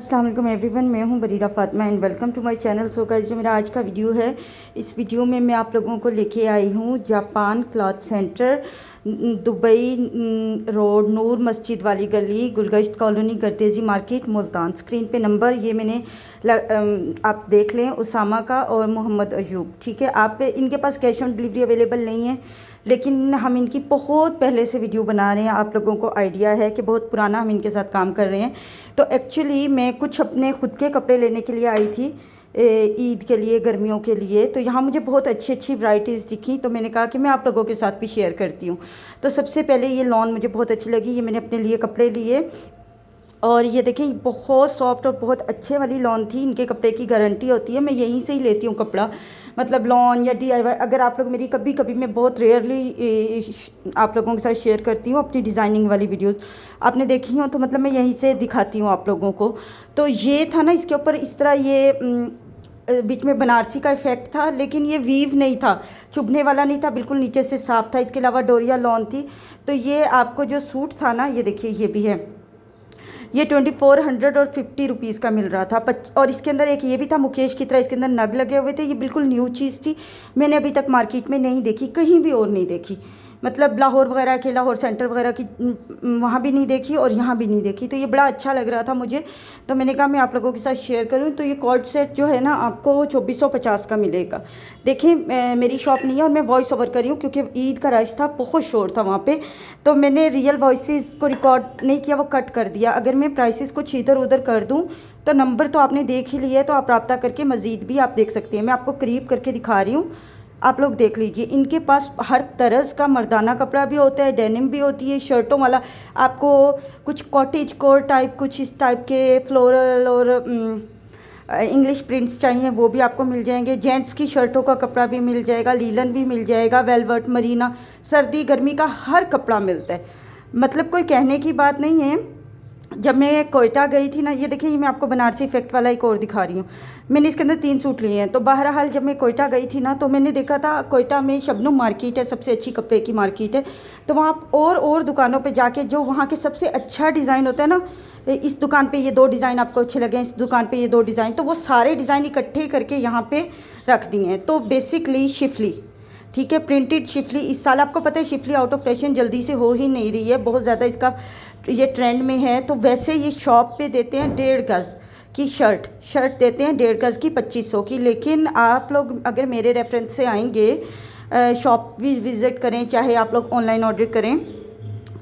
अस्सलाम वालेकुम एवरीवन, मैं हूं Barira Fatima and welcome to my channel. So guys, जो मेरा आज का वीडियो है, इस वीडियो में मैं आप लोगों को लेके आई हूं Japan cloth centre, Dubai road, Noor Masjid वाली गली, Gulgasht colony, Gardezi market, Multan. Screen पे नंबर ये मैंने आप देख लें, उसामा का और मोहम्मद अयूब। ठीक है, आप इनके पास कैश ऑन डिलीवरी अवेलेबल नहीं है, लेकिन हम इनकी बहुत पहले से वीडियो बना रहे हैं। आप लोगों को आइडिया है कि बहुत पुराना हम इनके साथ काम कर रहे हैं। तो एक्चुअली मैं कुछ अपने ख़ुद के कपड़े लेने के लिए आई थी ईद के लिए, गर्मियों के लिए। तो यहाँ मुझे बहुत अच्छी अच्छी वैरायटीज़ दिखी, तो मैंने कहा कि मैं आप लोगों के साथ भी शेयर करती हूँ। तो सबसे पहले ये लॉन मुझे बहुत अच्छी लगी, ये मैंने अपने लिए कपड़े लिए। और ये देखें, बहुत सॉफ्ट और बहुत अच्छे वाली लॉन थी। इनके कपड़े की गारंटी होती है, मैं यहीं से ही लेती हूँ कपड़ा, मतलब लॉन या DIY। अगर आप लोग मेरी कभी कभी, मैं बहुत रेयरली आप लोगों के साथ शेयर करती हूँ अपनी डिज़ाइनिंग वाली वीडियोस, आपने देखी हो तो मतलब मैं यहीं से दिखाती हूँ आप लोगों को। तो ये था ना, इसके ऊपर इस तरह ये बीच में बनारसी का इफ़ेक्ट था, लेकिन ये वीव नहीं था, चुभने वाला नहीं था, बिल्कुल नीचे से साफ़ था। इसके अलावा डोरिया लॉन थी। तो ये आपको जो सूट था ना, ये देखिए, ये भी है, ये 2400 और 50 रुपीज़ का मिल रहा था। और इसके अंदर एक ये भी था मुकेश की तरह, इसके अंदर नग लगे हुए थे। ये बिल्कुल न्यू चीज़ थी, मैंने अभी तक मार्केट में नहीं देखी, कहीं भी और नहीं देखी। मतलब लाहौर वगैरह के, लाहौर सेंटर वगैरह की वहाँ भी नहीं देखी और यहाँ भी नहीं देखी। तो ये बड़ा अच्छा लग रहा था मुझे, तो मैंने कहा मैं आप लोगों के साथ शेयर करूँ। तो ये कॉर्ड सेट जो है ना, आपको 2450 का मिलेगा। देखिए, मेरी शॉप नहीं है और मैं वॉइस ओवर कर रही हूँ क्योंकि ईद का रश था, बहुत शोर था वहाँ पे, तो मैंने रियल वॉइसेस को रिकॉर्ड नहीं किया, वो कट कर दिया। अगर मैं प्राइसेस कुछ इधर उधर कर दूँ तो नंबर तो आपने देख ही लिया है, तो आप रब्ता करके मज़ीद भी आप देख सकते हैं। मैं आपको करीब करके दिखा रही हूँ, आप लोग देख लीजिए। इनके पास हर तरह का मर्दाना कपड़ा भी होता है, डेनिम भी होती है, शर्टों वाला। आपको कुछ कॉटेज कोर टाइप, कुछ इस टाइप के फ्लोरल और इंग्लिश प्रिंट्स चाहिए, वो भी आपको मिल जाएंगे। जेंट्स की शर्टों का कपड़ा भी मिल जाएगा, लीलन भी मिल जाएगा, वेलवेट, मरीना, सर्दी गर्मी का हर कपड़ा मिलता है। मतलब कोई कहने की बात नहीं है। जब मैं कोयटा गई थी ना, ये देखिए, ये मैं आपको बनारसी इफेक्ट वाला एक और दिखा रही हूँ। मैंने इसके अंदर 3 सूट लिए हैं। तो बहरहाल जब मैं कोयटा गई थी ना, तो मैंने देखा था कोयटा में शबनम मार्केट है, सबसे अच्छी कपड़े की मार्केट है। तो वहाँ और दुकानों पे जाके जो वहाँ के सबसे अच्छा डिज़ाइन होता है ना, इस दुकान पे ये 2 डिज़ाइन आपको अच्छे लगे, इस दुकान पे ये 2 डिज़ाइन, तो वो सारे डिज़ाइन इकट्ठे करके यहाँ पे रख दिए हैं। तो बेसिकली शिफली, ठीक है, प्रिंटेड शिफली। इस साल आपको पता है शिफली आउट ऑफ फैशन जल्दी से हो ही नहीं रही है, बहुत ज़्यादा इसका ये ट्रेंड में है। तो वैसे ये शॉप पे देते हैं 1.5 गज़ की शर्ट देते हैं 1.5 गज़ की 2500 की। लेकिन आप लोग अगर मेरे रेफरेंस से आएंगे, शॉप भी विज़िट करें, चाहे आप लोग ऑनलाइन ऑर्डर करें,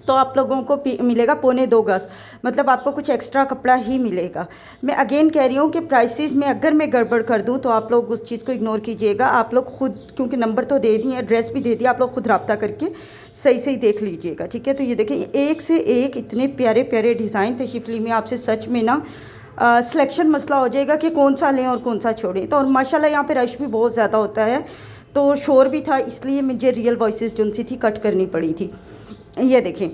तो आप लोगों को मिलेगा 2.25 गज़, मतलब आपको कुछ एक्स्ट्रा कपड़ा ही मिलेगा। मैं अगेन कह रही हूँ कि प्राइसेस में अगर मैं गड़बड़ कर दूँ तो आप लोग उस चीज़ को इग्नोर कीजिएगा। आप लोग खुद, क्योंकि नंबर तो दे दिए, एड्रेस भी दे दिया, आप लोग खुद रब्ता करके सही देख लीजिएगा। ठीक है, तो ये देखें, एक से एक इतने प्यारे प्यारे डिज़ाइन थे शिफली में। आपसे सच में ना सिलेक्शन मसला हो जाएगा कि कौन सा लें और कौन सा छोड़ें। तो और माशाल्लाह यहाँ पे रश भी बहुत ज़्यादा होता है, तो शोर भी था, इसलिए मुझे रियल वॉइसेस जो सी थी कट करनी पड़ी थी। ये देखें,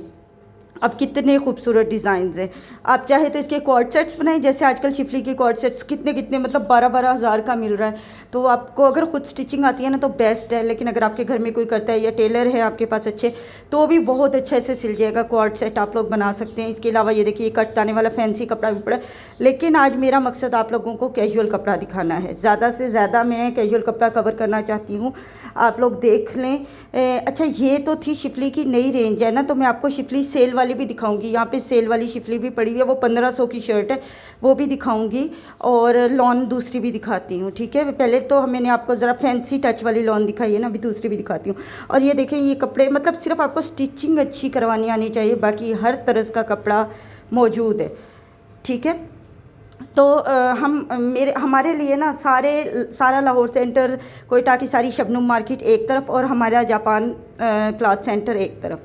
अब कितने खूबसूरत डिज़ाइंस हैं। आप चाहे तो इसके कॉर्ड सेट्स बनाएं, जैसे आजकल शिफली के कॉर्ड सेट्स कितने मतलब 12-12 हज़ार का मिल रहा है। तो आपको अगर ख़ुद स्टिचिंग आती है ना तो बेस्ट है, लेकिन अगर आपके घर में कोई करता है या टेलर है आपके पास अच्छे, तो भी बहुत अच्छे से सिल जाएगा। कॉर्ड सेट आप लोग बना सकते हैं। इसके अलावा ये देखिए, कट आने वाला फैंसी कपड़ा भी पड़ा है। लेकिन आज मेरा मकसद आप लोगों को कैजुअल कपड़ा दिखाना है, ज़्यादा से ज़्यादा मैं कैजुअल कपड़ा कवर करना चाहती हूँ। आप लोग देख लें। अच्छा, ये तो थी शिफली की नई रेंज है ना, तो मैं आपको शिफली सेल वाली भी दिखाऊंगी। यहाँ पे सेल वाली शिफली भी पड़ी हुई है, वो 1500 की शर्ट है, वो भी दिखाऊंगी, और लॉन दूसरी भी दिखाती हूँ। ठीक है, पहले तो मैंने आपको ज़रा फैंसी टच वाली लॉन दिखाई है ना, अभी दूसरी भी दिखाती हूँ। और ये देखें, ये कपड़े मतलब सिर्फ आपको स्टिचिंग अच्छी करवानी आनी चाहिए, बाकी हर तरह का कपड़ा मौजूद है। ठीक है, तो हमारे लिए ना सारा लाहौर सेंटर, कोयटा की सारी शबनम मार्केट एक तरफ और हमारा जापान क्लॉथ सेंटर एक तरफ,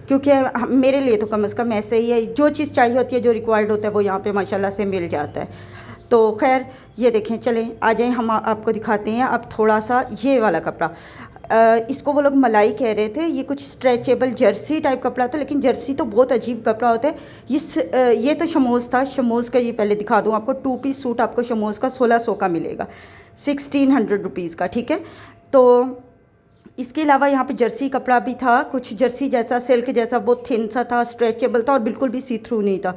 क्योंकि मेरे लिए तो कम से कम ऐसे ही है। जो चीज़ चाहिए होती है, जो रिक्वायर्ड होता है, वो यहाँ पे माशाल्लाह से मिल जाता है। तो खैर, ये देखें, चलें आ जाएँ, हम आपको दिखाते हैं अब थोड़ा सा ये वाला कपड़ा। इसको वो लोग मलाई कह रहे थे, ये कुछ स्ट्रेचेबल जर्सी टाइप कपड़ा था, लेकिन जर्सी तो बहुत अजीब कपड़ा होता है। ये तो शमोज़ था, शमोज़ का ये पहले दिखा दूँ आपको। 2 पीस सूट आपको शमोज़ का 1600 का मिलेगा, 1600 रुपीज़ का। ठीक है, तो इसके अलावा यहाँ पे जर्सी कपड़ा भी था, कुछ जर्सी जैसा, सिल्क जैसा, बहुत थिन सा था, स्ट्रेचेबल था और बिल्कुल भी सी थ्रू नहीं था।